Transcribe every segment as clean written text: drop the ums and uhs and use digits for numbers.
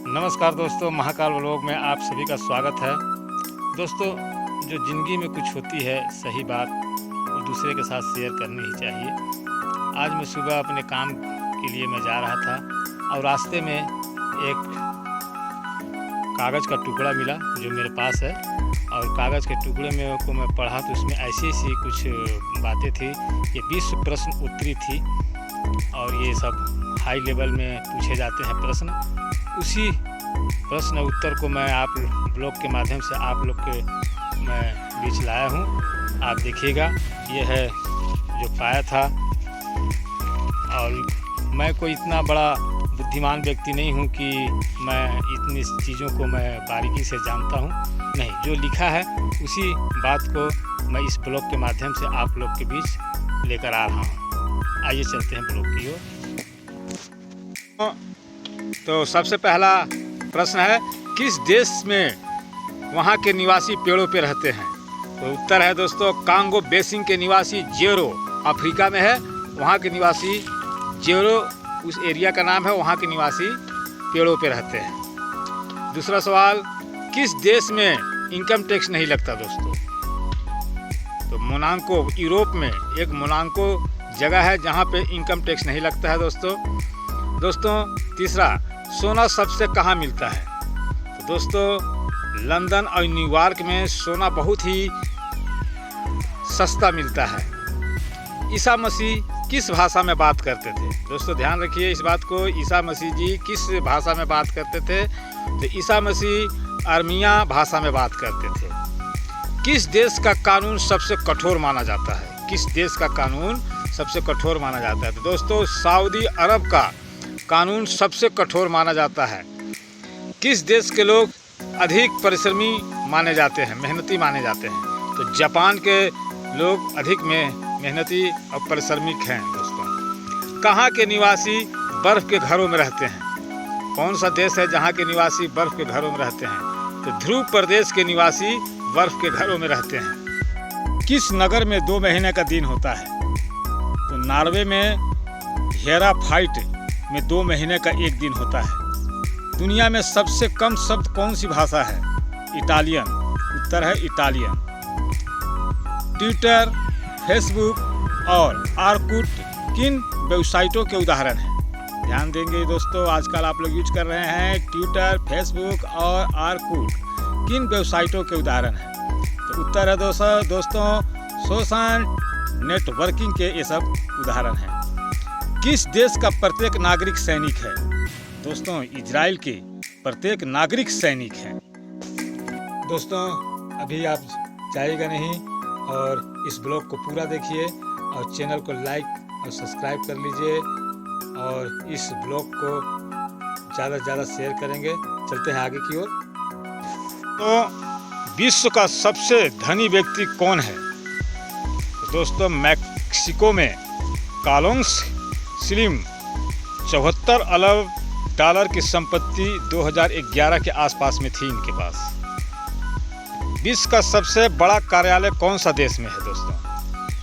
नमस्कार दोस्तों, महाकाल व्लॉग में आप सभी का स्वागत है। दोस्तों, जो ज़िंदगी में कुछ होती है सही बात वो दूसरे के साथ शेयर करनी ही चाहिए। आज मैं सुबह अपने काम के लिए मैं जा रहा था और रास्ते में एक कागज़ का टुकड़ा मिला जो मेरे पास है, और कागज़ के टुकड़े में को मैं पढ़ा तो उसमें ऐसी कुछ बातें थी। ये 20 प्रश्न उत्तरी थी और ये सब हाई लेवल में पूछे जाते हैं प्रश्न। उसी प्रश्न उत्तर को मैं आप ब्लॉग के माध्यम से आप लोग के मैं बीच लाया हूँ। आप देखिएगा, ये है जो पाया था। और मैं कोई इतना बड़ा बुद्धिमान व्यक्ति नहीं हूँ कि मैं इतनी चीज़ों को मैं बारीकी से जानता हूँ, नहीं। जो लिखा है उसी बात को मैं इस ब्लॉग के माध्यम से आप लोग के बीच लेकर आ रहा हूँ। आइए चलते हैं ब्लॉग की ओर। तो सबसे पहला प्रश्न है, किस देश में वहाँ के निवासी पेड़ों पे रहते हैं? तो उत्तर है दोस्तों, कांगो बेसिन के निवासी जेरो अफ्रीका में है। वहाँ के निवासी जेरो उस एरिया का नाम है, वहाँ के निवासी पेड़ों पे रहते हैं। दूसरा सवाल, किस देश में इनकम टैक्स नहीं लगता? दोस्तों, तो मोनाको, यूरोप में एक मोनाको जगह है जहाँ पे इनकम टैक्स नहीं लगता है दोस्तों। तीसरा, सोना सबसे कहाँ मिलता है? तो दोस्तों, लंदन और न्यूयॉर्क में सोना बहुत ही सस्ता मिलता है। ईसा मसीह किस भाषा में बात करते थे? दोस्तों ध्यान रखिए इस बात को, ईसा मसीह जी किस भाषा में बात करते थे? तो ईसा मसीह अरमिया भाषा में बात करते थे। किस देश का कानून सबसे कठोर माना जाता है? किस देश का कानून सबसे कठोर माना जाता है? तो दोस्तों, सऊदी अरब का कानून सबसे कठोर माना जाता है। किस देश के लोग अधिक परिश्रमी माने जाते हैं, मेहनती माने जाते हैं? तो जापान के लोग अधिक मेहनती और परिश्रमिक हैं दोस्तों। कहाँ के निवासी बर्फ़ के घरों में रहते हैं? कौन सा देश है जहाँ के निवासी बर्फ़ के घरों में रहते हैं? तो ध्रुव प्रदेश के निवासी बर्फ़ के घरों में रहते हैं। किस नगर में 2 महीने का दिन होता है? तो नॉर्वे में हेराफाइट में 2 महीने का एक दिन होता है। दुनिया में सबसे कम शब्द कौन सी भाषा है? इटालियन। उत्तर है इटालियन। ट्विटर, फेसबुक और आर्कुट किन वेबसाइटों के उदाहरण हैं? ध्यान देंगे दोस्तों, आजकल आप लोग यूज कर रहे हैं ट्विटर, फेसबुक और आर्कुट, किन वेबसाइटों के उदाहरण हैं? तो उत्तर है दोस्तों सोशल नेटवर्किंग के ये सब उदाहरण हैं। किस देश का प्रत्येक नागरिक सैनिक है? दोस्तों, इजराइल के प्रत्येक नागरिक सैनिक हैं। दोस्तों, अभी आप जाइएगा नहीं और इस ब्लॉग को पूरा देखिए और चैनल को लाइक और सब्सक्राइब कर लीजिए और इस ब्लॉग को ज़्यादा से ज़्यादा शेयर करेंगे। चलते हैं आगे की ओर। तो विश्व का सबसे धनी व्यक्ति कौन है? तो दोस्तों, मैक्सिको में कार्लोस स्लिम 74 अरब डॉलर की संपत्ति 2011 के आसपास में थी इनके पास। विश्व का सबसे बड़ा कार्यालय कौन सा देश में है? दोस्तों,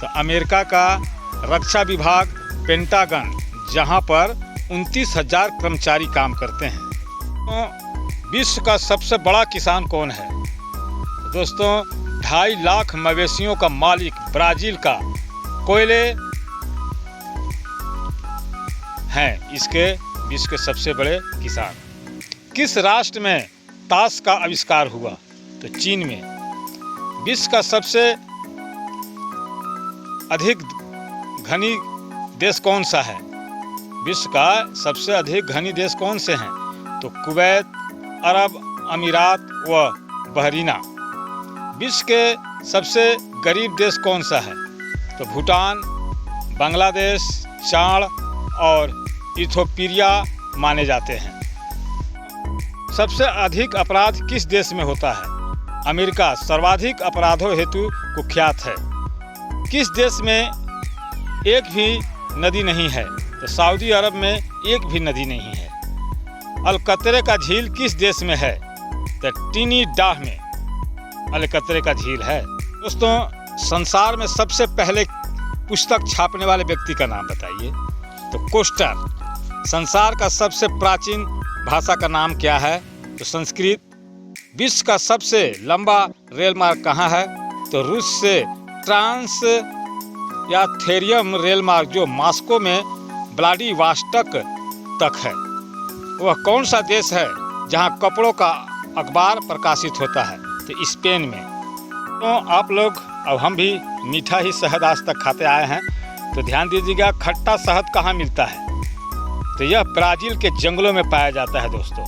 तो अमेरिका का रक्षा विभाग पेंटागन, जहां पर 29,000 कर्मचारी काम करते हैं। तो विश्व का सबसे बड़ा किसान कौन है? तो दोस्तों, 2.5 लाख मवेशियों का मालिक ब्राज़ील का कोयले हैं इसके विश्व के सबसे बड़े किसान। किस राष्ट्र में ताश का आविष्कार हुआ? तो चीन में। विश्व का सबसे अधिक धनी देश कौन सा है? विश्व का सबसे अधिक धनी देश कौन से हैं? तो कुवैत, अरब अमीरात व बहरीना। विश्व के सबसे गरीब देश कौन सा है? तो भूटान, बांग्लादेश, चाड और इथोपिया माने जाते हैं। सबसे अधिक अपराध किस देश में होता है? अमेरिका सर्वाधिक अपराधों हेतु कुख्यात है। किस देश में एक भी नदी नहीं है? तो सऊदी अरब में एक भी नदी नहीं है। अलकतरे का झील किस देश में है? तो ट्रिनिडाद में अलकतरे का झील है। दोस्तों, संसार में सबसे पहले पुस्तक छापने वाले व्यक्ति का नाम बताइए? तो कोस्टर। संसार का सबसे प्राचीन भाषा का नाम क्या है? तो संस्कृत। विश्व का सबसे लंबा रेल मार्ग कहाँ है? तो रूस से ट्रांस या थेरियम रेल मार्ग जो मॉस्को में व्लादिवोस्टोक तक है। वह कौन सा देश है जहाँ कपड़ों का अखबार प्रकाशित होता है? तो स्पेन में। तो आप लोग अब हम भी मीठा ही शहद आज तक खाते आए हैं, तो ध्यान दीजिएगा खट्टा शहद कहाँ मिलता है? तो यह ब्राज़ील के जंगलों में पाया जाता है दोस्तों।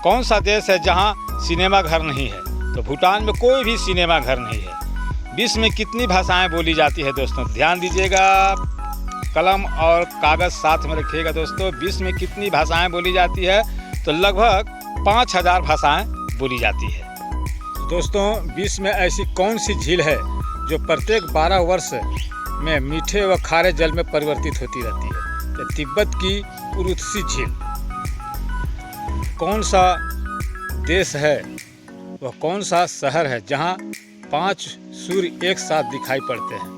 कौन सा देश है जहाँ सिनेमा घर नहीं है? तो भूटान में कोई भी सिनेमा घर नहीं है। विश्व में कितनी भाषाएं बोली जाती है दोस्तों? ध्यान दीजिएगा, कलम और कागज़ साथ में रखिएगा दोस्तों। विश्व में कितनी भाषाएं बोली जाती है? तो लगभग 5000 भाषाएं बोली जाती है। दोस्तों, विश्व में ऐसी कौन सी झील है जो प्रत्येक 12 वर्ष में मीठे व खारे जल में परिवर्तित होती रहती है? तो तिब्बत की उरुत्सी झील। कौन सा देश है, वह कौन सा शहर है जहां 5 सूर्य एक साथ दिखाई पड़ते हैं?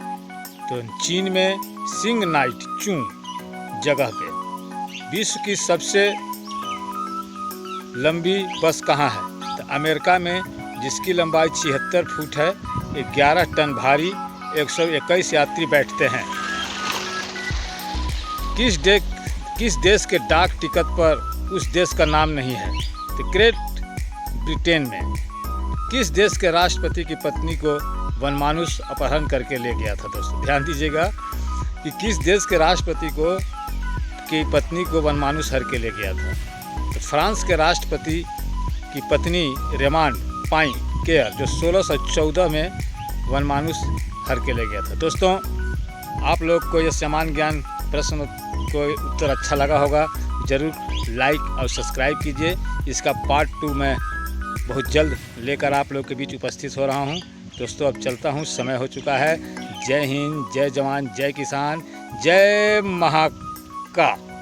तो चीन में सिंगनाइट चू जगह पे। विश्व की सबसे लंबी बस कहाँ है? तो अमेरिका में, जिसकी लंबाई 76 फुट है, 11 टन भारी, 121 यात्री बैठते हैं। किस देश के डाक टिकट पर उस देश का नाम नहीं है? तो ग्रेट ब्रिटेन में। किस देश के राष्ट्रपति की पत्नी को वनमानुष अपहरण करके ले गया था? दोस्तों ध्यान दीजिएगा कि किस देश के राष्ट्रपति की पत्नी को वनमानुष हर के ले गया था? तो फ्रांस के राष्ट्रपति की पत्नी रेमांड पाई केयर, जो 1614 में वनमानुष हर के ले गया था। दोस्तों, आप लोग को यह सामान्य ज्ञान प्रश्न को उत्तर अच्छा लगा होगा, ज़रूर लाइक और सब्सक्राइब कीजिए। इसका पार्ट 2 मैं बहुत जल्द लेकर आप लोग के बीच उपस्थित हो रहा हूं। दोस्तों, अब चलता हूं, समय हो चुका है। जय हिंद, जय जवान, जय किसान, जय महाकाल।